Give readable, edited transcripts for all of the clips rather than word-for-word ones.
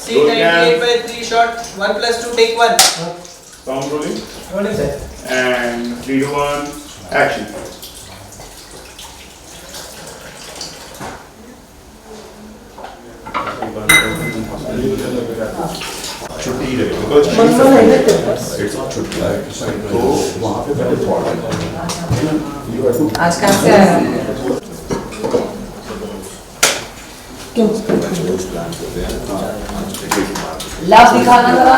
C98/3 shot. 1+2 take 1. Sound rolling. Rolling sir. And 3, 2, 1, action. छुट्टी है because it's छुट्टी है तो वहाँ पे पहले आज कहाँ से आया? क्यों? लाभ दिखाना जरा।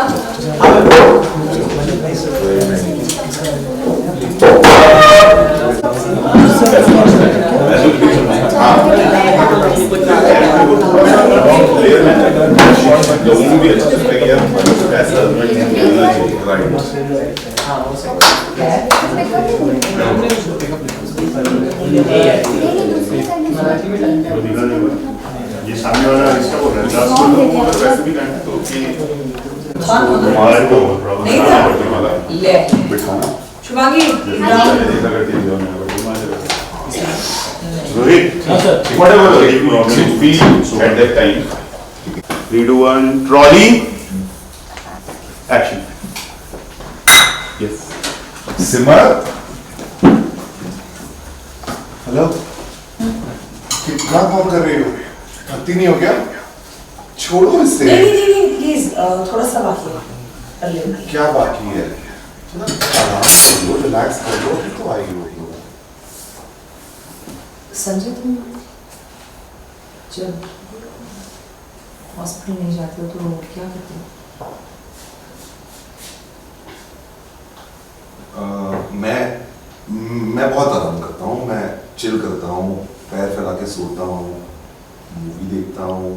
ये सामने वाला इसका बोल रहा है लास्ट को वैसे भी टाइम तो कि हमारा को ले Shubhangi Rohit whatever you feel at that time 3, 2, 1 trolley action yes Simar hello कितना काम कर रही हो भक्ति नहीं हो गया छोड़ो इसे नहीं प्लीज थोड़ा सा बाकी है कर ले क्या बाकी है आराम कर लो रिलैक्स कर लो फिर तो आएगी वो संजय तुम जब हॉस्पिटल नहीं जाते हो तो क्या करते हो? मैं बहुत आराम करता हूँ मैं चिल करता हूँ पैर फैला के सोता हूँ मूवी देखता हूँ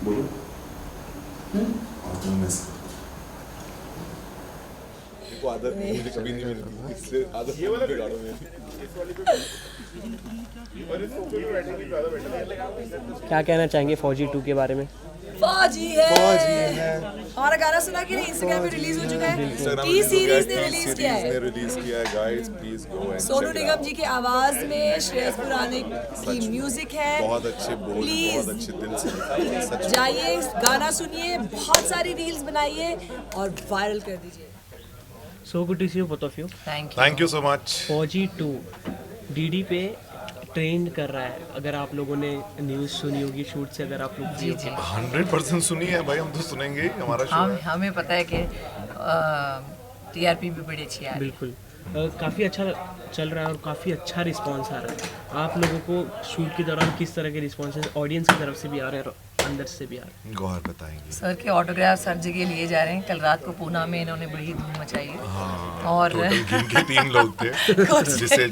बोलो और तुम मिस को आदत मुझे कभी नहीं मिलती इसलिए आदत ये वाला बिगाड़ो मेरी क्या कहना चाहेंगे फौजी 2 के बारे में? फौजी है हमारा गाना सुना कि नहीं इंस्टाग्राम पे रिलीज हो चुका है टी सीरीज ने रिलीज किया है guys please go and Sonu Nigam ji की आवाज में श्रेयस पुराने की म्यूजिक है बहुत अच्छे बोल बहुत अच्छे दिल से सच जाइए गाना सुनिए बहुत सारी रील्स बनाइए और वायरल कर दीजिए so good to see you both of you. Thank you so much Fauji 2 DD पे ट्रेंड कर रहा है अगर आप लोगों ने न्यूज़ सुनी होगी शूट से अगर आप लोग जी 100% सुनी है भाई हम तो सुनेंगे ही हमारा शो है हमें पता है कि टीआरपी भी बड़ी अच्छी है बिल्कुल काफ़ी अच्छा चल रहा है और काफ़ी अच्छा रिस्पांस आ रहा है। आप लोगों को शूट के दौरान किस तरह के रिस्पांसेस ऑडियंस की तरफ से भी आ रहे हैं और अंदर से भी आ रहे हैं? गौहर बताएंगे सर के ऑटोग्राफ हर जगह लिए जा रहे हैं। कल रात को पूना में इन्होंने बड़ी धूम मचाई है और गिन के 3 लोग थे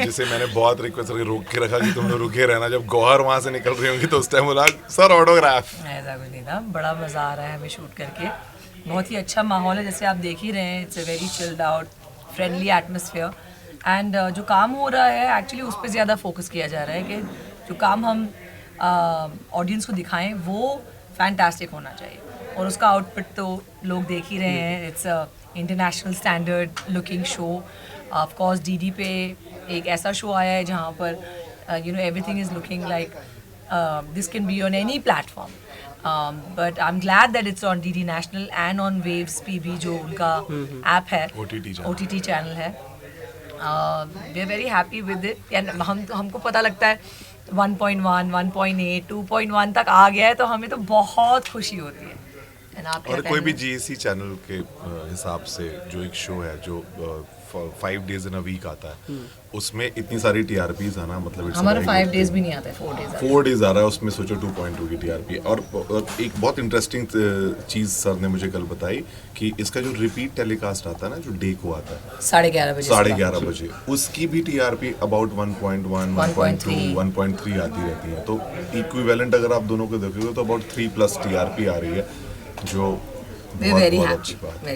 जिसे मैंने बहुत रिक्वेस्ट करके रोक के रखा कि तुम लोग रुके रहना जब गौहर वहाँ से निकल रही होंगी तो उस टाइम बोला सर ऑटोग्राफ। ऐसा कुछ नहीं था बड़ा मज़ा आ रहा है हमें शूट करके बहुत ही अच्छा माहौल है जैसे आप देख ही रहे हैं it's a very chilled out friendly atmosphere and जो काम हो रहा है एक्चुअली उस पर ज़्यादा फोकस किया जा रहा है कि जो काम हम ऑडियंस को दिखाएं वो फैंटास्टिक होना चाहिए और उसका आउटपुट तो लोग देख ही रहे हैं। It's international standard looking show of course DD पे एक ऐसा शो आया है जहाँ पर you know everything is looking like this can be on any platform but I am glad that it's on DD national and on Waves पे भी जो उनका ऐप है OTT चैनल है। We are very happy with it and हमको पता लगता है 1.1, 1.8, 2.1 तक आ गया है तो हमें तो बहुत खुशी होती है। और कोई भी GEC चैनल के हिसाब से जो एक शो है जो 5 days in a week आता है उसमें इतनी सारी TRPs है ना मतलब हमारा 5 days भी नहीं आता है 4 days आ रहा है उसमें सोचो 2.2 की TRP और एक बहुत इंटरेस्टिंग चीज़ सर ने मुझे कल बताई कि इसका जो रिपीट टेलीकास्ट आता है ना जो डे को आता है 11:30 बजे उसकी भी TRP अबाउट 1.1, 1.2, 1.3 आती रहती है तो इक्विवेलेंट अगर आप दोनों को देखोगे तो अबाउट 3+ TRP आ रही है जो वेरी अच्छी बात है।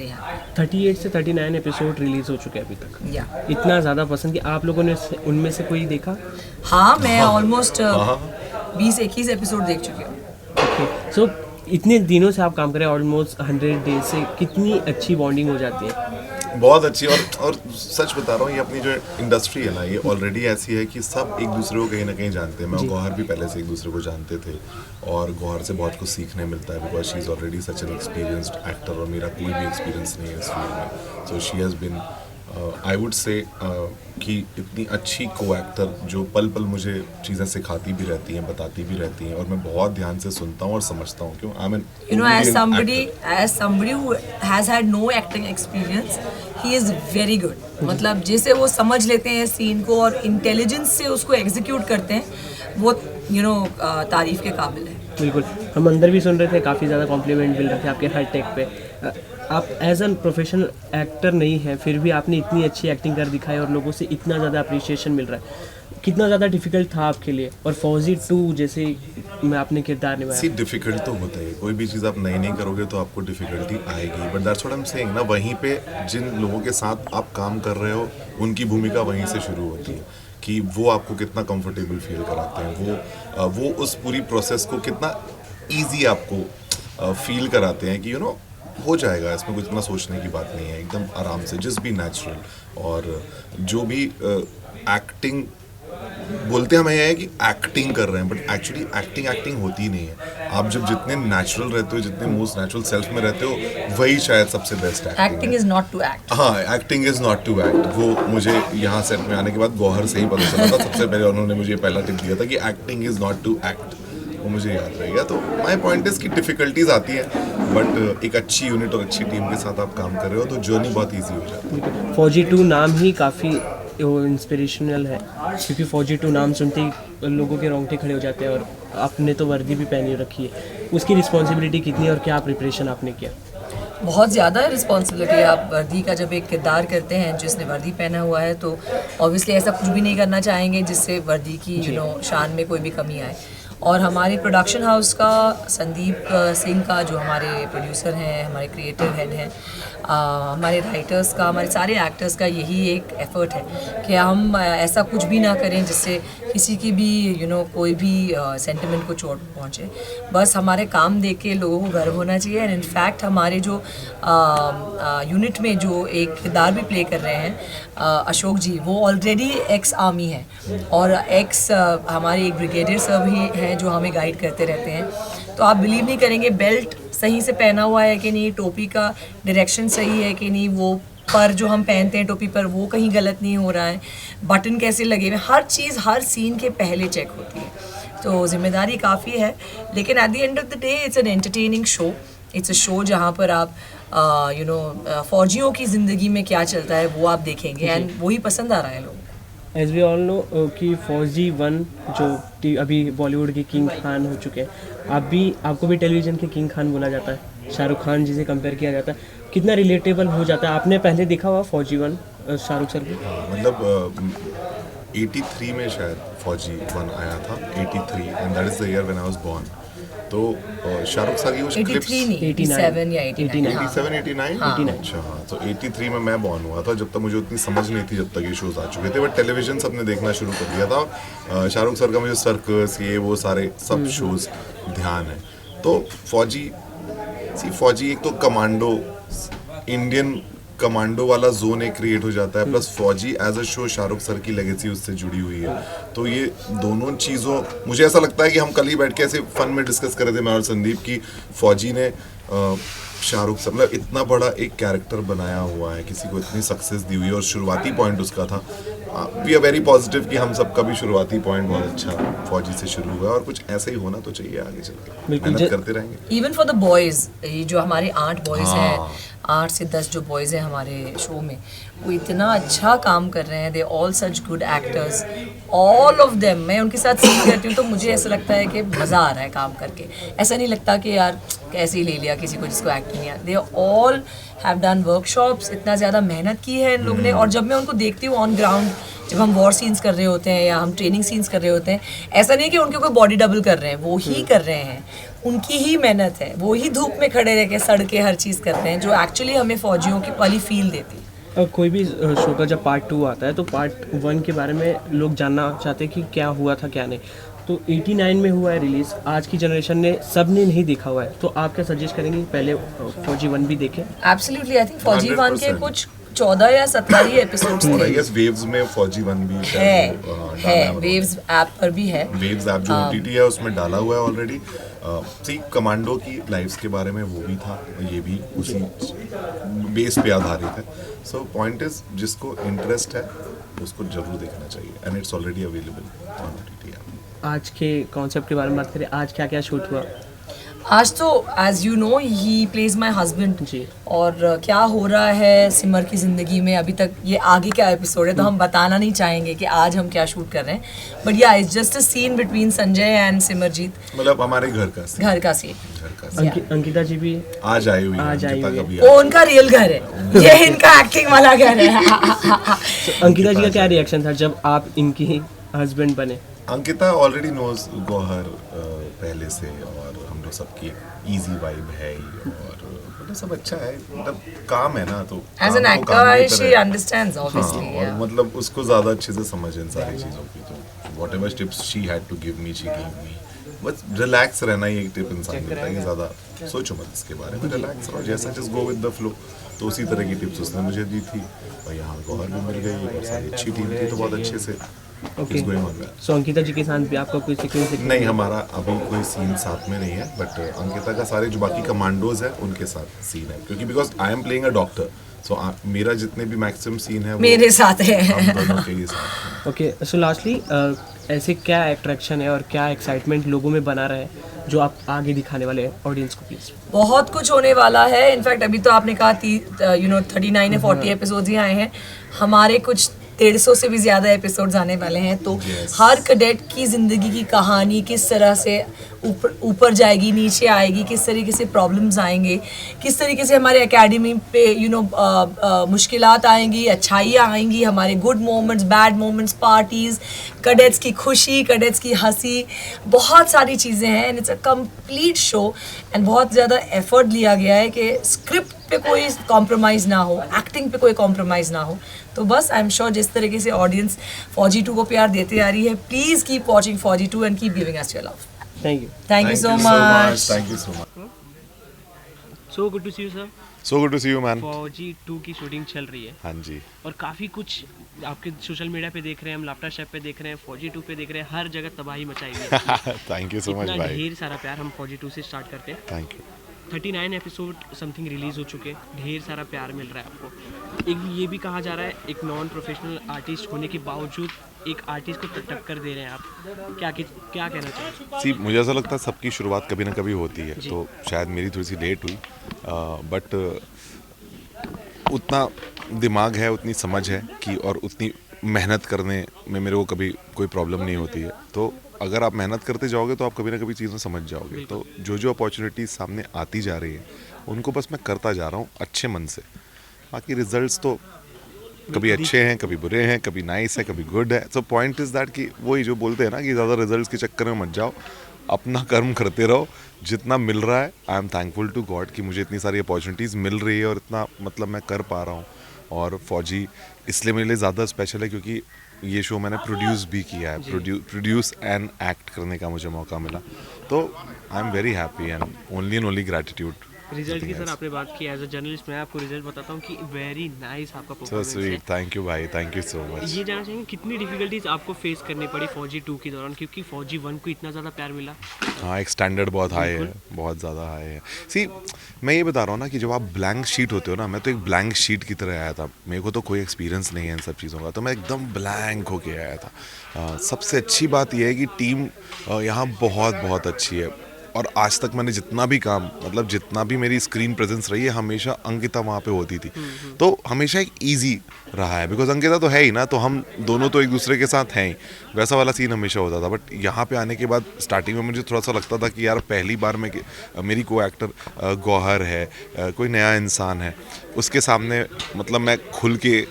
38 से 39 एपिसोड रिलीज हो चुके हैं अभी तक। इतना ज़्यादा पसंद कि आप लोगों ने उनमें से कोई देखा? हाँ मैं ऑलमोस्ट 20-21 एपिसोड देख चुकी हूँ। ओके सो इतने दिनों से आप काम कर रहे हैं ऑलमोस्ट 100 डेज से कितनी अच्छी बॉन्डिंग हो जाती है? बहुत अच्छी। और सच बता रहा हूँ, ये अपनी जो इंडस्ट्री है ना, ये ऑलरेडी ऐसी है कि सब एक दूसरे को कहीं ना कहीं जानते हैं। मैं और गौहर भी पहले से एक दूसरे को जानते थे और गौहर से बहुत कुछ सीखने मिलता है, because she is already such an experienced actor और मेरा कोई भी एक्सपीरियंस नहीं है इस फील्ड में। So she has been, I would say कि इतनी अच्छी को एक्टर जो पल पल मुझे चीज़ें सिखाती भी रहती हैं, बताती भी रहती हैं, और मैं बहुत ध्यान से सुनता हूँ और समझता हूँ। क्यों? I mean, you know, as somebody who has had no acting experience, he is very good. मतलब जिसे वो समझ लेते हैं सीन को और इंटेलिजेंस से उसको एग्जीक्यूट करते हैं, वो तारीफ के काबिल है। बिल्कुल, हम अंदर भी सुन रहे थे, काफ़ी ज़्यादा कॉम्प्लीमेंट मिल रहे थे आपके हर टेक पे। आप एज एन प्रोफेशनल एक्टर नहीं हैं, फिर भी आपने इतनी अच्छी एक्टिंग कर दिखाई और लोगों से इतना ज़्यादा अप्रिसिएशन मिल रहा है। कितना ज़्यादा डिफिकल्ट था आपके लिए? और फौजी 2 जैसे में आपने किरदार निभाया। डिफिकल्ट तो होता है, कोई भी चीज़ आप नई नहीं करोगे तो आपको डिफिकल्टी आएगी, but that's what I am saying ना, वहीं पे जिन लोगों के साथ आप काम कर रहे हो उनकी भूमिका वहीं से शुरू होती है कि वो आपको कितना कंफर्टेबल फील कराते हैं, वो उस पूरी प्रोसेस को कितना ईजी आपको फील कराते हैं कि यू नो हो जाएगा, इसमें कुछ इतना सोचने की बात नहीं है, एकदम आराम से, जस्ट बी नेचुरल। और जो भी एक्टिंग बोलते हैं हमें यह है कि एक्टिंग कर रहे हैं, बट एक्चुअली एक्टिंग होती नहीं है। आप जब जितने नेचुरल रहते हो, जितने मोस्ट नेचुरल सेल्फ में रहते हो, वही शायद सबसे best acting is not to act. हाँ, acting is not to act. वो मुझे यहाँ सेट में आने के बाद गौहर से ही पता चला था। सबसे पहले उन्होंने मुझे पहला टिप दिया था कि acting is not to act, वो मुझे याद रहेगा। तो माय पॉइंट इज कि डिफिकल्टीज आती हैं, बट एक अच्छी यूनिट और अच्छी टीम के साथ आप काम कर रहे हो तो जर्नी बहुत ईजी हो जाती है। फौजी 2 नाम ही काफ़ी इंस्पिरेशनल है, क्योंकि फौजी 2 नाम सुनते ही लोगों के रोंगटे खड़े हो जाते हैं। और आपने तो वर्दी भी पहनी रखी है, उसकी रिस्पॉन्सिबिलिटी कितनी है और क्या प्रिपरेशन आपने किया? बहुत ज़्यादा रिस्पॉन्सिबिलिटी। आप वर्दी का जब एक किरदार करते हैं जिसने वर्दी पहना हुआ है, तो ऑब्वियसली ऐसा कुछ भी नहीं करना चाहेंगे जिससे वर्दी की शान में कोई भी कमी आए। और हमारे प्रोडक्शन हाउस का संदीप सिंह का, जो हमारे प्रोड्यूसर हैं, हमारे क्रिएटिव हेड हैं, हमारे राइटर्स का, हमारे सारे एक्टर्स का यही एक एफर्ट है कि हम ऐसा कुछ भी ना करें जिससे किसी की भी कोई भी सेंटिमेंट को चोट पहुँचे। बस हमारे काम देख के लोगों को गर्व होना चाहिए। एंड इनफैक्ट हमारे जो यूनिट में जो एक किरदार भी प्ले कर रहे हैं अशोक जी, वो ऑलरेडी एक्स आर्मी है और एक्स हमारे एक ब्रिगेडियर सर भी हैं जो हमें गाइड करते रहते हैं। तो आप बिलीव नहीं करेंगे, बेल्ट सही से पहना हुआ है कि नहीं, टोपी का डायरेक्शन सही है कि नहीं, वो पर जो हम पहनते हैं टोपी पर वो कहीं गलत नहीं हो रहा है, बटन कैसे लगे हुए, हर चीज़ हर सीन के पहले चेक होती है। तो जिम्मेदारी काफ़ी है, लेकिन at the end of the day it's an entertaining show. It's a show जहाँ पर आप फौजियों की ज़िंदगी में क्या चलता है वो आप देखेंगे, एंड वही पसंद आ रहा है लोगों को। एज वी ऑल नो कि फौजी 1 जो अभी बॉलीवुड के किंग खान हो चुके हैं, आपको भी टेलीविज़न के किंग खान बोला जाता है, शाहरुख खान जी से कंपेयर किया जाता है। कितना रिलेटेबल हो जाता है? आपने पहले देखा हुआ फौजी 1 शाहरुख सर की? मतलब 83 में शायद फौजी 1 आया था, 83, and that is the year when I was born. तो शाहरुख सर की कुछ क्लिप्स 87 या 89 अच्छा, हाँ। तो 83 में मैं बॉर्न हुआ था, जब तक मुझे उतनी समझ नहीं थी, जब तक ये शोज आ चुके थे, बट टेलीविजन सबने देखना शुरू कर दिया था। शाहरुख सर का मुझे सर्कस, ये वो सारे सब शोज ध्यान है। तो फौजी एक तो कमांडो, इंडियन कमांडो वाला जोन एक क्रिएट हो जाता है, plus Fauji as a show Shahrukh sir की लेगेसी उससे जुड़ी हुई है। तो ये दोनों चीज़ों, मुझे ऐसा लगता है कि हम कल ही बैठ के ऐसे फन में डिस्कस कर रहे थे मैं और संदीप की, फौजी ने शाहरुख सर मतलब इतना बड़ा एक कैरेक्टर बनाया हुआ है, किसी को इतनी सक्सेस दी हुई है, और शुरुआती पॉइंट उसका था। वी आर वेरी पॉजिटिव कि हम सबका भी शुरुआती पॉइंट बहुत अच्छा फौजी से शुरू हुआ, और कुछ ऐसे ही होना तो चाहिए आगे चल के, मेहनत करते रहेंगे। इवन फॉर द बॉयज़, ये जो हमारे 8 बॉयज़ हैं, 8 से 10 जो बॉयज़ हैं हमारे शो में, वो इतना अच्छा काम कर रहे हैं। They all such good actors, all of them. मैं उनके साथ सीन करती हूँ तो मुझे ऐसा लगता है कि मज़ा आ रहा है काम करके। ऐसा नहीं लगता कि यार कैसे ही ले लिया किसी को जिसको एक्टिंग नहीं आती। They all have done workshops, इतना ज़्यादा मेहनत की है इन लोग ने। और जब मैं उनको देखती हूँ ऑन ग्राउंड, जब हम वॉर सीन्स कर रहे होते हैं या हम ट्रेनिंग सीन्स कर रहे होते हैं, ऐसा नहीं कि उनके कोई बॉडी डबल कर रहे हैं, वो ही कर रहे हैं, उनकी ही मेहनत है, वो ही धूप में खड़े रह के सड़ के हर चीज़ करते हैं, जो एक्चुअली हमें फौजियों की वाली फील देती है। कोई भी शो का जब पार्ट 2 आता है तो पार्ट 1 के बारे में लोग जानना चाहते हैं कि क्या हुआ था क्या नहीं। तो 89 में हुआ है रिलीज़, आज की जनरेशन ने सब ने नहीं देखा हुआ है, तो आप क्या सजेस्ट करेंगे पहले फौजी 1 भी देखें? एब्सोल्युटली, आई थिंक फौजी 1 के कुछ 14 या 17 ही एपिसोड्स और आई थे। गेस वेव्स में फौजी 1 भी है वेव्स ऐप पर भी है। वेव्स ऐप जो OTT है उसमें डाला हुआ है ऑलरेडी। सी कमांडो की लाइफ्स के बारे में वो भी था, ये भी उसी बेस पे आधारित है। सो पॉइंट इज जिसको इंटरेस्ट है उसको जरूर देखना चाहिए and it's already available on OTT app. आज के कॉन्सेप्ट के बारे में बात करें, आज क्या क्या शूट हुआ? आज तो as you know he plays my husband जी। और क्या हो रहा है सिमर की ज़िंदगी में अभी तक, ये आगे का एपिसोड है तो हम बताना नहीं चाहेंगे कि आज हम क्या शूट कर रहे हैं, बट या it's just a scene between Sanjay and Simarjeet, मतलब हमारे घर का scene, घर का सीन। घर का scene। अंकिता जी भी आज आई हुई है, आज आई अंकिता हुई का है। भी वो उनका रियल घर है, ये इनका एक्टिंग वाला घर है। अंकिता जी का क्या रिएक्शन था जब आप इनकी हस्बैंड बने? अंकिता ऑलरेडी नोज गौहर पहले से, और हम लोग सबकी इजी वाइब है ही, और मतलब सब अच्छा है, मतलब काम है ना तो एज एन काम को काम की एक्टर शी तरह- अंडरस्टैंड्स हाँ, ऑब्वियसली। और मतलब उसको ज़्यादा अच्छे से समझ इन सारी चीज़ों की, तो whatever tips she had to give me she give me. बस रिलैक्स रहना ही एक टिप इंसान देता है कि ज़्यादा सोचो मत इसके बारे में, रिलैक्स रहो, जैसा just go with the flow. तो उसी तरह की टिप्स उसने मुझे दी थी, और यहाँ गौहर भी मिल गई, और सारी अच्छी टीम थी, तो बहुत अच्छे से okay. it's going on well। सो अंकिता जी के साथ भी आपका कोई सीक्वेंस नहीं, हमारा अभी कोई सीन साथ में नहीं है, बट अंकिता का सारे जो बाकी कमांडोज है उनके साथ सीन है, क्योंकि because I am playing a doctor, so मेरा जितने भी मैक्सिमम सीन है वो मेरे साथ है। हम दोनों के ही साथ हैं। ओके। सो लास्टली ऐसे क्या अट्रैक्शन है और क्या एक्साइटमेंट लोगों में बना रहा है जो आप आगे दिखाने वाले हैं ऑडियंस को, प्लीज? बहुत कुछ होने वाला है। इनफैक्ट अभी तो आपने कहा 39 या 40 एपिसोड्स ही आए हैं, हमारे कुछ 150 से भी ज़्यादा एपिसोड्स आने वाले हैं। तो हर कैडेट की ज़िंदगी की कहानी किस तरह से ऊपर जाएगी, नीचे आएगी, किस तरीके से प्रॉब्लम्स आएंगे, किस तरीके से हमारे एकेडमी पे मुश्किलात आएंगी, अच्छाइयाँ आएंगी, हमारे good moments, bad moments, parties, cadets की खुशी, कैडेट्स की हंसी, बहुत सारी चीज़ें हैं। And it's a complete show and बहुत ज़्यादा एफर्ट लिया गया है कि स्क्रिप्ट पे कोई कॉम्प्रोमाइज़ ना हो, एक्टिंग पे कोई कॉम्प्रोमाइज़ ना हो। तो बस आई एम श्योर जिस तरीके से ऑडियंस फौजी 2 को प्यार देते आ रही है, please keep watching Fauji 2 and keep giving us your love. Thank you. Thank you so much. Thank you so much। So good to see you sir. So good to see you, man। फौजी 2 की shooting चल रही है हाँ जी। और काफ़ी कुछ आपके सोशल मीडिया पे देख रहे हैं, हम लाफ्टर शेफ पे देख रहे हैं, फौजी 2 पे देख रहे हैं, हर जगह तबाही मचाई हुई है। थैंक यू सो मच इतना भाई। ढेर सारा प्यार हम फौजी 2 से स्टार्ट करते हैं। Thank you. 39 episode something release हो चुके हैं, ढेर सारा प्यार मिल रहा है आपको। एक ये भी कहा जा रहा है एक नॉन प्रोफेशनल आर्टिस्ट होने के बावजूद एक आर्टिस्ट को टक्कर दे रहे हैं आप, क्या कहना चाहिए? सी मुझे ऐसा लगता है सबकी शुरुआत कभी ना कभी होती है, तो शायद मेरी थोड़ी सी लेट हुई, बट उतना दिमाग है, उतनी समझ है कि और उतनी मेहनत करने में मेरे को कभी कोई प्रॉब्लम नहीं होती है। तो अगर आप मेहनत करते जाओगे तो आप कभी ना कभी चीज़ें समझ जाओगे। तो जो अपॉर्चुनिटीज़ सामने आती जा रही है उनको बस मैं करता जा रहा हूँ अच्छे मन से। बाकी रिजल्ट्स तो कभी अच्छे हैं, कभी बुरे हैं, कभी नाइस है, कभी गुड है। सो पॉइंट इज़ दैट कि वही जो बोलते हैं ना कि ज़्यादा रिजल्ट्स के चक्कर में मत जाओ, अपना कर्म करते रहो। जितना मिल रहा है I am thankful to God कि मुझे इतनी सारी अपॉर्चुनिटीज़ मिल रही है और इतना मतलब मैं कर पा रहा हूँ। और फौजी इसलिए मेरे लिए ज़्यादा स्पेशल है क्योंकि ये शो मैंने प्रोड्यूस भी किया है, प्रोड्यूस एंड एक्ट करने का मुझे मौका मिला। तो I am very happy and only gratitude. Result की सर आपने बात की, एज अ जर्नलिस्ट मैं आपको रिजल्ट बताता हूँ कि वेरी नाइस आपका सो परफॉर्मेंस है। स्वीट, थैंक यू भाई, थैंक यू सो मच। ये जानना चाहेंगे कितनी डिफिकल्टीज आपको फेस करनी पड़ी फौजी 2 के दौरान, क्योंकि फौजी 1 को इतना ज़्यादा प्यार मिला। हाँ, एक स्टैंडर्ड बहुत हाई है, बहुत ज़्यादा हाई है। सी मैं ये बता रहा हूँ ना कि जब आप ब्लैंक शीट होते हो ना, मैं तो एक ब्लैंक शीट की तरह आया था। मेरे को तो कोई एक्सपीरियंस नहीं है इन सब चीज़ों का, तो मैं एकदम ब्लैंक होके आया था। सबसे अच्छी बात यह है कि टीम यहाँ बहुत अच्छी है और आज तक मैंने जितना भी काम, मतलब जितना भी मेरी स्क्रीन प्रेजेंस रही है, हमेशा अंकिता वहाँ पे होती थी। तो हमेशा एक इजी रहा है, बिकॉज अंकिता तो है ही ना, तो हम दोनों तो एक दूसरे के साथ हैं ही, वैसा वाला सीन हमेशा होता था। बट यहाँ पे आने के बाद स्टार्टिंग में मुझे थोड़ा सा लगता था कि यार पहली बार मेरी को एक्टर गौहर है, कोई नया इंसान है, उसके सामने मतलब मैं खुल के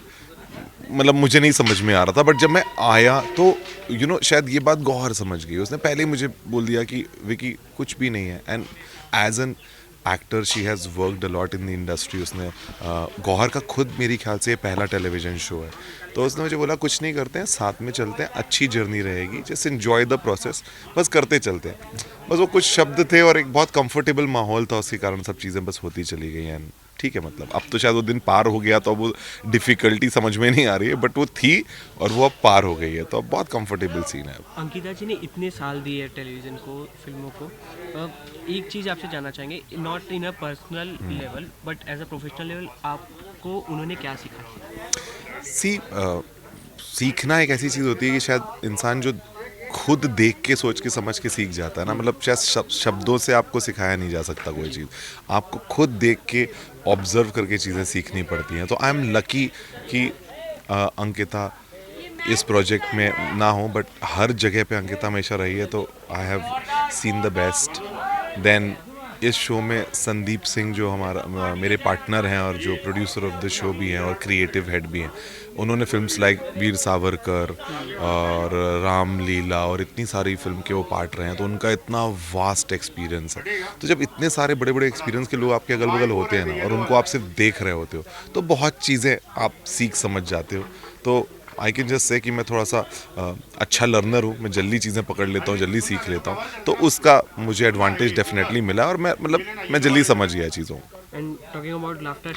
मतलब मुझे नहीं समझ में आ रहा था। बट जब मैं आया तो शायद ये बात गौहर समझ गई। उसने पहले ही मुझे बोल दिया कि विकी कुछ भी नहीं है, and as an actor she has worked a lot in the industry. उसने गौहर का खुद मेरी ख्याल से ये पहला टेलीविज़न शो है, तो उसने मुझे बोला कुछ नहीं करते हैं, साथ में चलते हैं, अच्छी जर्नी रहेगी, जस्ट एन्जॉय द प्रोसेस, बस करते चलते हैं। बस वो कुछ शब्द थे और एक बहुत कंफर्टेबल माहौल था, उसके कारण सब चीज़ें बस होती चली गई एंड ठीक है, मतलब अब तो शायद वो दिन पार हो गया, तो अब वो डिफ़िकल्टी समझ में नहीं आ रही है, बट वो थी और वो अब पार हो गई है, तो अब बहुत कंफर्टेबल सीन है। अंकिता जी ने इतने साल दिए टेलीविज़न को, फिल्मों को, एक चीज़ आपसे जानना चाहेंगे, not in a personal level but as a professional level, आपको उन्होंने क्या सिखाया? सीखना एक ऐसी चीज़ होती है कि शायद इंसान जो खुद देख के सोच के समझ के सीख जाता है ना, मतलब शायद शब्दों से आपको सिखाया नहीं जा सकता कोई चीज़, आपको खुद देख के ऑब्जर्व करके चीज़ें सीखनी पड़ती हैं। तो आई एम लकी कि अंकिता इस प्रोजेक्ट में ना हो, बट हर जगह पे अंकिता हमेशा रही है, तो I have seen the best. Then इस शो में संदीप सिंह जो हमारा मेरे पार्टनर हैं और जो प्रोड्यूसर ऑफ द शो भी हैं और क्रिएटिव हेड भी हैं, उन्होंने फिल्म्स लाइक वीर सावरकर और रामलीला और इतनी सारी फिल्म के वो पार्ट रहे हैं, तो उनका इतना वास्ट एक्सपीरियंस है। तो जब इतने सारे बड़े बड़े एक्सपीरियंस के लोग आपके अगल बगल होते हैं ना, और उनको आप सिर्फ देख रहे होते हो, तो बहुत चीज़ें आप सीख समझ जाते हो। तो आई कैन जस्ट से कि मैं थोड़ा सा अच्छा लर्नर हूँ, मैं जल्दी चीज़ें पकड़ लेता हूँ, जल्दी सीख लेता हूँ, तो उसका मुझे एडवांटेज डेफिनेटली मिला और मैं जल्दी समझ गया चीज़ों को। And talking about laughter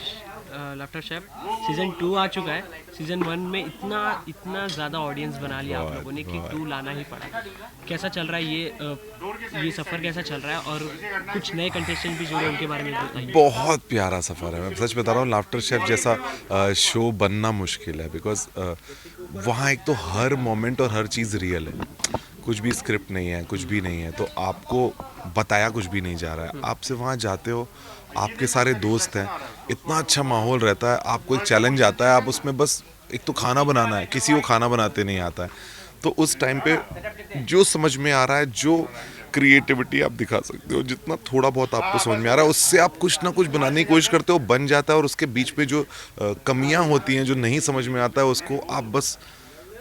chef, season 2 आ चुका है। सीज़न 1 में इतना ज़्यादा ऑडियंस बना लिया आप लोगों ने कि 2 लाना ही पड़ा। कैसा चल रहा है ये सफ़र, कैसा चल रहा है, और कुछ नए कंटेस्टेंट भी जुड़े, उनके बारे में बताइए। बहुत प्यारा सफ़र है, मैं सच बता रहा हूँ। लाफ्टर शेफ जैसा शो बनना मुश्किल है, बिकॉज वहाँ एक तो हर मोमेंट और हर चीज़ रियल है, कुछ भी स्क्रिप्ट नहीं है, कुछ भी नहीं है, तो आपको बताया कुछ भी नहीं जा रहा है। आप सिर्फ वहाँ जाते हो, आपके सारे दोस्त हैं, इतना अच्छा माहौल रहता है, आपको एक चैलेंज आता है, आप उसमें बस एक तो खाना बनाना है, किसी को खाना बनाते नहीं आता है, तो उस टाइम पे जो समझ में आ रहा है, जो क्रिएटिविटी आप दिखा सकते हो, जितना थोड़ा बहुत आपको समझ में आ रहा है, उससे आप कुछ ना कुछ बनाने की कोशिश करते हो, बन जाता है, और उसके बीच पे जो कमियां होती हैं, जो नहीं समझ में आता है, उसको आप बस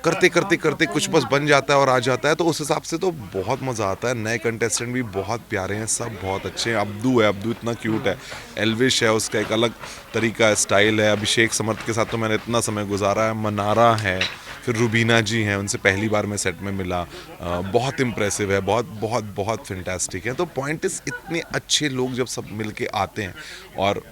करते करते करते कुछ बस बन जाता है और आ जाता है। तो उस हिसाब से तो बहुत मज़ा आता है। नए कंटेस्टेंट भी बहुत प्यारे हैं, सब बहुत अच्छे हैं। अब्दू है, अब्दू इतना क्यूट है। एल्विश है, उसका एक अलग तरीका स्टाइल है। अभिषेक समर्थ के साथ तो मैंने इतना समय गुजारा है। मनारा है, फिर रुबीना जी हैं, उनसे पहली बार मैं सेट में मिला, बहुत इम्प्रेसिव है, बहुत बहुत बहुत फैंटास्टिक है। तो पॉइंट इस, इतने अच्छे लोग जब सब मिल के आते हैं, और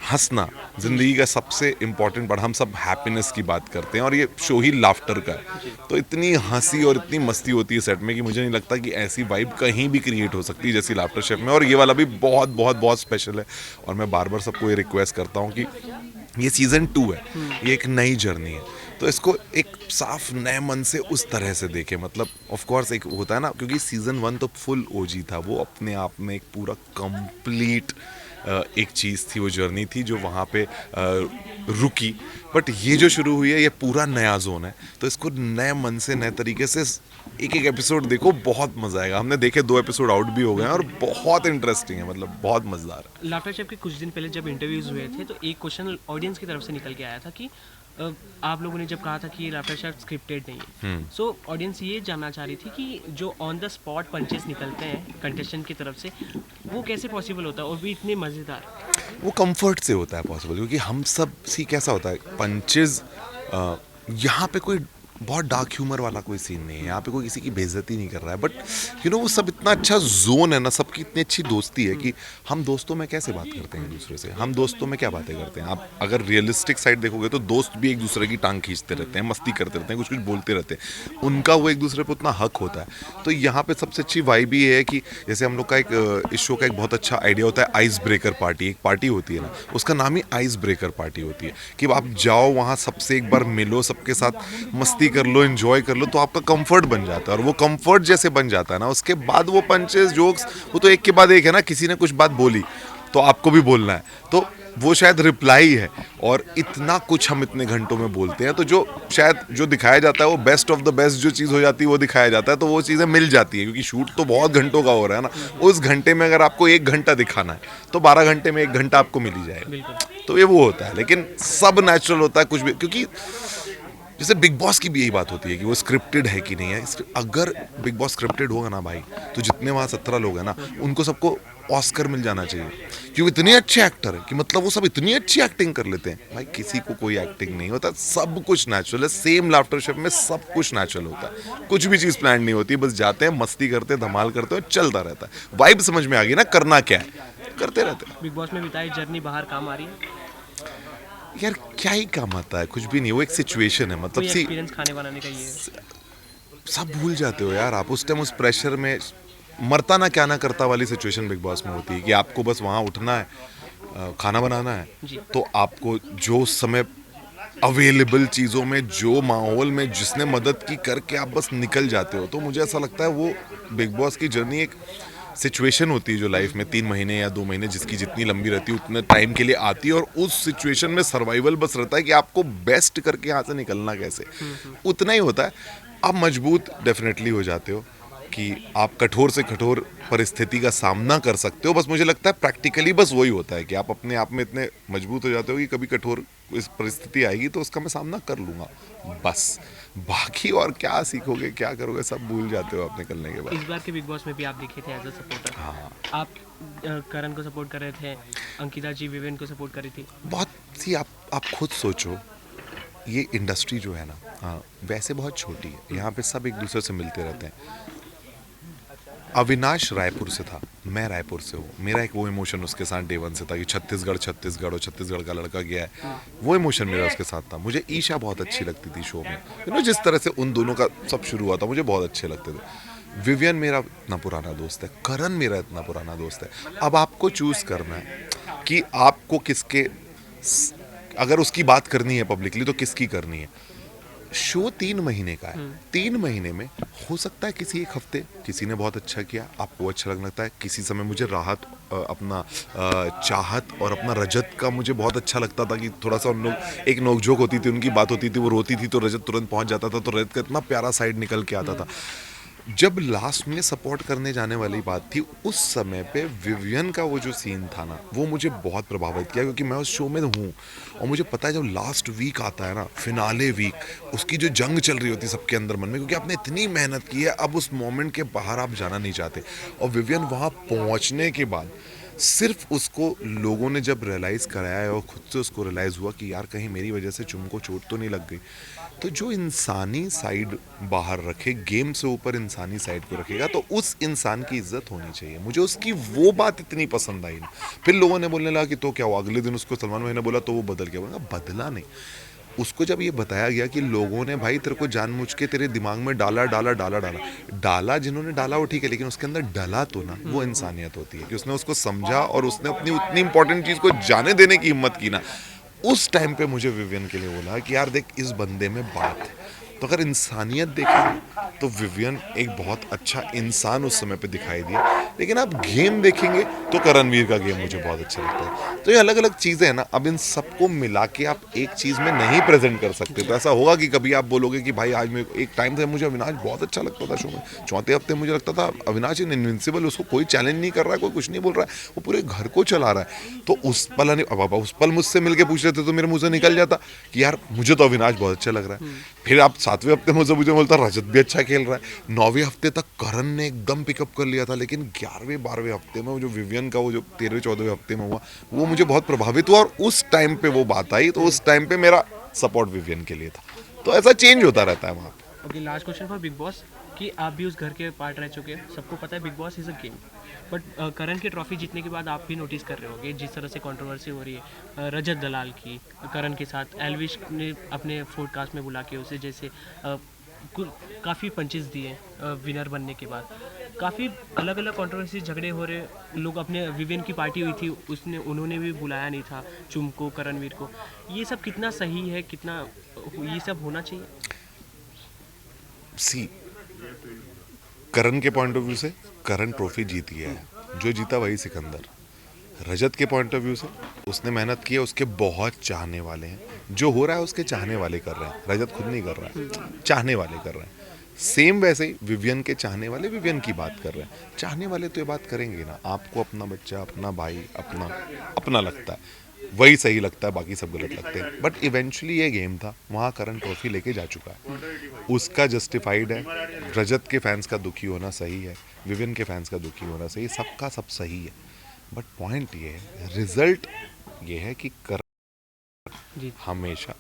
हंसना ज़िंदगी का सबसे इम्पॉर्टेंट पार्ट, हम सब हैप्पीनेस की बात करते हैं और ये शो ही लाफ्टर का है, तो इतनी हंसी और इतनी मस्ती होती है सेट में कि मुझे नहीं लगता कि ऐसी वाइब कहीं भी क्रिएट हो सकती है जैसी लाफ्टर शेफ में। और ये वाला भी बहुत बहुत बहुत स्पेशल है, और मैं बार बार सबको ये रिक्वेस्ट करता हूँ कि ये सीज़न 2 है, ये एक नई जर्नी है, तो इसको एक साफ नए मन से उस तरह से देखें। मतलब ऑफ कोर्स एक होता है ना, क्योंकि सीज़न 1 तो फुल ओजी था, वो अपने आप में एक पूरा कंप्लीट एक चीज़ थी, वो जर्नी थी जो वहाँ पे रुकी। बट ये जो शुरू हुई है, ये पूरा नया जोन है, तो इसको नए मन से, नए तरीके से एक एक एपिसोड देखो, बहुत मज़ा आएगा। हमने देखे 2 एपिसोड आउट भी हो गए हैं और बहुत इंटरेस्टिंग है, मतलब बहुत मज़ेदार है। लाफ्टर शेफ के कुछ दिन पहले जब इंटरव्यूज़ हुए थे, तो एक क्वेश्चन ऑडियंस की तरफ से निकल के आया था कि आप लोगों ने जब कहा था कि लाफ्टर शेफ स्क्रिप्टेड नहीं है, सो ऑडियंस ये जानना चाह रही थी कि जो ऑन द स्पॉट पंचेस निकलते हैं कंटेस्टेंट की तरफ से, वो कैसे पॉसिबल होता है, और भी इतने मज़ेदार। वो कंफर्ट से होता है पॉसिबल, क्योंकि हम सब सी कैसा होता है पंचेज, यहाँ पे कोई बहुत डार्क ह्यूमर वाला कोई सीन नहीं है, यहाँ पे कोई किसी की बेइज्जती नहीं कर रहा है, बट यू नो वो सब इतना अच्छा जोन है ना, सबकी इतनी अच्छी दोस्ती है कि हम दोस्तों में कैसे बात करते हैं एक दूसरे से, हम दोस्तों में क्या बातें करते हैं। आप अगर रियलिस्टिक साइड देखोगे तो दोस्त भी एक दूसरे की टांग खींचते रहते हैं, मस्ती करते रहते हैं, कुछ कुछ बोलते रहते हैं, उनका वो एक दूसरे पर उतना हक होता है। तो यहाँ पे सबसे अच्छी वाइब ये है कि जैसे हम लोग का एक इस शो का एक बहुत अच्छा आइडिया होता है, आइस ब्रेकर पार्टी। एक पार्टी होती है ना, उसका नाम ही आइस ब्रेकर पार्टी होती है, कि आप जाओ वहाँ सबसे एक बार मिलो, सबके साथ मस्ती कर लो, एंजॉय कर लो, तो आपका कंफर्ट बन जाता है। और वो कंफर्ट जैसे बन जाता है ना, उसके बाद वो पंचेस, जोक्स, वो तो एक के बाद एक है ना, किसी ने कुछ बात बोली तो आपको भी बोलना है, तो वो शायद रिप्लाई है। और इतना कुछ हम इतने घंटों में बोलते हैं, तो जो शायद जो दिखाया जाता है वो बेस्ट ऑफ द बेस्ट जो चीज़ हो जाती है वो दिखाया जाता है, तो वो चीज़ें मिल जाती है, क्योंकि शूट तो बहुत घंटों का हो रहा है ना। उस घंटे में अगर आपको 1 घंटा दिखाना है तो 12 घंटे में 1 घंटा आपको मिल ही जाएगा, तो ये वो होता है। लेकिन सब नेचुरल होता है, कुछ भी, क्योंकि जैसे बिग बॉस की भी यही बात होती है कि वो स्क्रिप्टेड है कि नहीं है। अगर बिग बॉस स्क्रिप्टेड होगा ना भाई, तो जितने वहाँ 17 लोग हैं ना, उनको सबको ऑस्कर मिल जाना चाहिए, क्योंकि इतने अच्छे एक्टर हैं कि मतलब वो सब इतनी अच्छी एक्टिंग कर लेते हैं। भाई किसी को कोई एक्टिंग नहीं होता, सब कुछ नेचुरल है। सेम लाफ्टर शेफ में सब कुछ नेचुरल होता है, कुछ भी चीज़ प्लान नहीं होती, बस जाते हैं, मस्ती करते हैं, धमाल करते हैं, चलता रहता है। वाइब समझ में आ गई ना, करना क्या है, करते रहते हैं। बिग बॉस में बिताई जर्नी बाहर काम आ रही है? यार क्या ही काम आता है, कुछ भी नहीं, वो एक सिचुएशन है, मतलब कोई सी एक्सपीरियंस खाने बनाने का ये है? सब भूल जाते हो यार आप उस टाइम, उस प्रेशर में मरता ना क्या ना करता वाली सिचुएशन बिग बॉस में होती है कि आपको बस वहाँ उठना है, खाना बनाना है, तो आपको जो उस समय अवेलेबल चीज़ों में, जो माहौल में जिसने मदद की करके आप बस निकल जाते हो। तो मुझे ऐसा लगता है वो बिग बॉस की जर्नी एक सिचुएशन होती है जो लाइफ में 3 महीने या 2 महीने, जिसकी जितनी लंबी रहती है उतने टाइम के लिए आती है, और उस सिचुएशन में सर्वाइवल बस रहता है कि आपको बेस्ट करके यहाँ से निकलना कैसे, उतना ही होता है। आप मजबूत डेफिनेटली हो जाते हो कि आप कठोर से कठोर परिस्थिति का सामना कर सकते हो। बस मुझे लगता है प्रैक्टिकली बस वही होता है कि आप अपने आप में इतने मजबूत हो जाते हो कि कभी कठोर इस परिस्थिति आएगी तो उसका मैं सामना कर लूँगा, बस। बाकी और क्या सीखोगे, क्या करोगे, सब भूल जाते हो आप निकलने के बाद। इस बार के बिग बॉस में भी आप दिखे थे एज अ सपोर्टर। हाँ, आप करण को सपोर्ट कर रहे थे, अंकिता जी विवेन को सपोर्ट कर रही थी। बहुत सी आप खुद सोचो, ये इंडस्ट्री जो है ना, हाँ, वैसे बहुत छोटी है, यहाँ पे सब एक दूसरे से मिलते रहते हैं। अविनाश रायपुर से था, मैं रायपुर से हूँ, मेरा एक वो इमोशन उसके साथ डे वन से था कि छत्तीसगढ़ और छत्तीसगढ़ का लड़का गया है, वो इमोशन मेरा उसके साथ था। मुझे ईशा बहुत अच्छी लगती थी शो में, जिस तरह से उन दोनों का सब शुरू हुआ था मुझे बहुत अच्छे लगते थे। विवियन मेरा इतना पुराना दोस्त है, करण मेरा इतना पुराना दोस्त है। अब आपको चूज करना है कि आपको किसके, अगर उसकी बात करनी है पब्लिकली तो किसकी करनी है। शो 3 महीने का है, 3 महीने में हो सकता है किसी एक हफ्ते किसी ने बहुत अच्छा किया, आपको अच्छा लगने लगता है, किसी समय मुझे राहत अपना चाहत और अपना रजत का मुझे बहुत अच्छा लगता था कि थोड़ा सा उन लोग एक नोकझोंक होती थी, उनकी बात होती थी, वो रोती थी तो रजत तुरंत पहुंच जाता था, तो रजत का इतना प्यारा साइड निकल के आता था। जब लास्ट में सपोर्ट करने जाने वाली बात थी, उस समय पे विवियन का वो जो सीन था ना, वो मुझे बहुत प्रभावित किया, क्योंकि मैं उस शो में हूँ और मुझे पता है जब लास्ट वीक आता है ना, फिनाले वीक, उसकी जो जंग चल रही होती है सबके अंदर मन में, क्योंकि आपने इतनी मेहनत की है, अब उस मोमेंट के बाहर आप जाना नहीं चाहते। और विवियन वहाँ पहुँचने के बाद सिर्फ उसको लोगों ने जब रियलाइज़ कराया और खुद से उसको रियलाइज़ हुआ कि यार कहीं मेरी वजह से चुम को चोट तो नहीं लग गई, तो जो इंसानी साइड बाहर रखे, गेम से ऊपर इंसानी साइड को रखेगा, तो उस इंसान की इज्जत होनी चाहिए। मुझे उसकी वो बात इतनी पसंद आई ना। फिर लोगों ने बोलने लगा कि तो क्या हुआ, अगले दिन उसको सलमान भाई ने बोला तो वो बदल गया। बोला बदला नहीं, उसको जब ये बताया गया कि लोगों ने भाई तेरे को जानबूझ के तेरे दिमाग में डाला जिन्होंने डाला वो ठीक है, लेकिन उसके अंदर डला तो ना, वो इंसानियत होती है कि उसने उसको समझा और उसने अपनी उतनी इंपॉर्टेंट चीज़ को जाने देने की हिम्मत की ना। उस टाइम पे मुझे विवियन के लिए बोला कि यार देख, इस बंदे में बात है। तो अगर इंसानियत देखेंगे तो विवियन एक बहुत अच्छा इंसान उस समय पे दिखाई दिया, लेकिन आप गेम देखेंगे तो करणवीर का गेम मुझे बहुत अच्छा लगता है। तो ये अलग अलग चीज़ें हैं ना, अब इन सबको मिला के आप एक चीज़ में नहीं प्रेजेंट कर सकते। तो ऐसा होगा कि कभी आप बोलोगे कि भाई आज मैं, एक टाइम से मुझे अविनाश बहुत अच्छा लगता था शो में, चौथे हफ्ते मुझे लगता था अविनाश इन इनविंसिबल, उसको कोई चैलेंज नहीं कर रहा है, कोई कुछ नहीं बोल रहा है, वो पूरे घर को चला रहा है। तो उस पल मुझसे मिलकर पूछ रहे थे तो मेरे मुँह से निकल जाता कि यार मुझे तो अविनाश बहुत अच्छा लग रहा है। फिर आप 7वें हफ्ते मुझे बोलता रजत भी अच्छा खेल रहा है। 9वें हफ्ते तक करण ने एकदम पिकअप कर लिया था, लेकिन 11वें 12वें हफ्ते में वो जो विवियन का वो जो 13वें 14वें हफ्ते में हुआ, वो मुझे बहुत प्रभावित हुआ, और उस टाइम पे वो बात आई, तो उस टाइम पे मेरा सपोर्ट विवियन के लिए था। तो ऐसा चेंज होता रहता है वहाँ पे। Okay, last question for big boss कि आप भी उस घर के पार्ट रह चुके हैं, सबको पता है Bigg Boss is a game, but Karan की ट्रॉफी जीतने के बाद आप भी नोटिस कर रहे होंगे जिस तरह से कंट्रोवर्सी हो रही है रजत दलाल की करण के साथ। एल्विश ने अपने पॉडकास्ट में बुला के उसे जैसे काफ़ी पंचेस दिए विनर बनने के बाद, काफ़ी अलग अलग कंट्रोवर्सी झगड़े हो रहे, लोग अपने विवियन की पार्टी हुई थी, उन्होंने भी बुलाया नहीं था चुम को, करणवीर को। ये सब कितना सही है, कितना ये सब होना चाहिए? सी, करण के पॉइंट ऑफ व्यू से करण ट्रॉफी जीती है, जो जीता वही सिकंदर। रजत के पॉइंट ऑफ व्यू से उसने मेहनत की है, उसके बहुत चाहने वाले हैं, जो हो रहा है उसके चाहने वाले कर रहे हैं, रजत खुद नहीं कर रहा है, चाहने वाले कर रहे हैं। सेम वैसे ही विवियन के चाहने वाले विवियन की बात कर रहे हैं। चाहने वाले तो ये बात करेंगे ना, आपको अपना बच्चा, अपना भाई, अपना लगता है, वही सही लगता है, बाकी सब गलत लगते हैं। बट इवेंचुअली ये गेम था, वहाँ करण ट्रॉफी लेके जा चुका है, उसका जस्टिफाइड है। रजत के फैंस का दुखी होना सही है, विवियन के फैंस का दुखी होना सही है, सबका सब सही है। बट पॉइंट ये है, रिजल्ट ये है कि करण हमेशा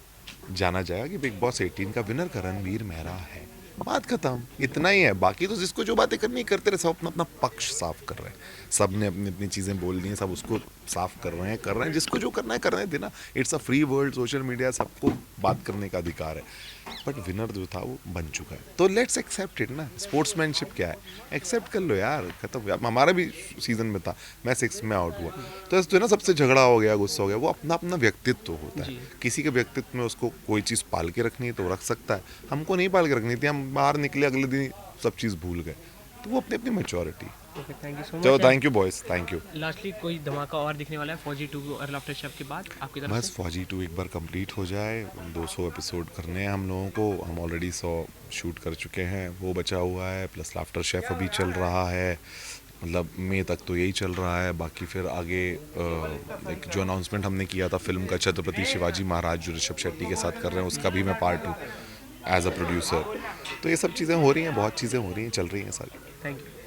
जाना जाएगा कि बिग बॉस 18 का विनर करणवीर मेहरा है। बात खत्म, इतना ही है। बाकी तो जिसको जो बातें करनी है करते रहे, सब अपना अपना पक्ष साफ कर रहे हैं, सब ने अपनी अपनी चीज़ें बोल दी हैं, सब उसको साफ कर रहे हैं, जिसको जो करना है करने देना। It's a free world, social media, सबको बात करने का अधिकार है। बट विनर जो था वो बन चुका है, तो लेट्स एक्सेप्ट इट ना। स्पोर्ट्समैनशिप क्या है, एक्सेप्ट कर लो यार, खत्म। हमारा भी सीजन में था, मैं 6 में आउट हुआ, तो जो है ना सबसे झगड़ा हो गया, गुस्सा हो गया, वो अपना अपना व्यक्तित्व होता है। किसी के व्यक्तित्व में उसको कोई चीज़ पाल के रखनी है तो रख सकता है, हमको नहीं पाल के रखनी थी, हम बाहर निकले अगले दिन सब चीज़ भूल गए, तो वो अपनी अपनी maturity. Okay, thank you so चलो, much. Thank you boys, thank you. Lastly कोई धमाका और दिखने वाला है फौजी 2 और लाफ्टर शेफ के बाद आपकी तरफ बस से? फौजी 2 एक बार कंप्लीट हो जाए, 200 एपिसोड करने हैं हम लोगों को, हम ऑलरेडी 100 शूट कर चुके हैं, वो बचा हुआ है, प्लस लाफ्टर शेफ अभी चल रहा है, मतलब मई तक तो यही चल रहा है। बाकी फिर आगे एक जो अनाउंसमेंट हमने किया था फिल्म का, छत्रपति शिवाजी महाराज जो ऋषभ शेट्टी के साथ कर रहे हैं, उसका भी मैं पार्ट हूँ एज अ प्रोड्यूसर। तो ये सब चीज़ें हो रही हैं, बहुत चीज़ें हो रही हैं, चल रही हैं सारी। Thank you.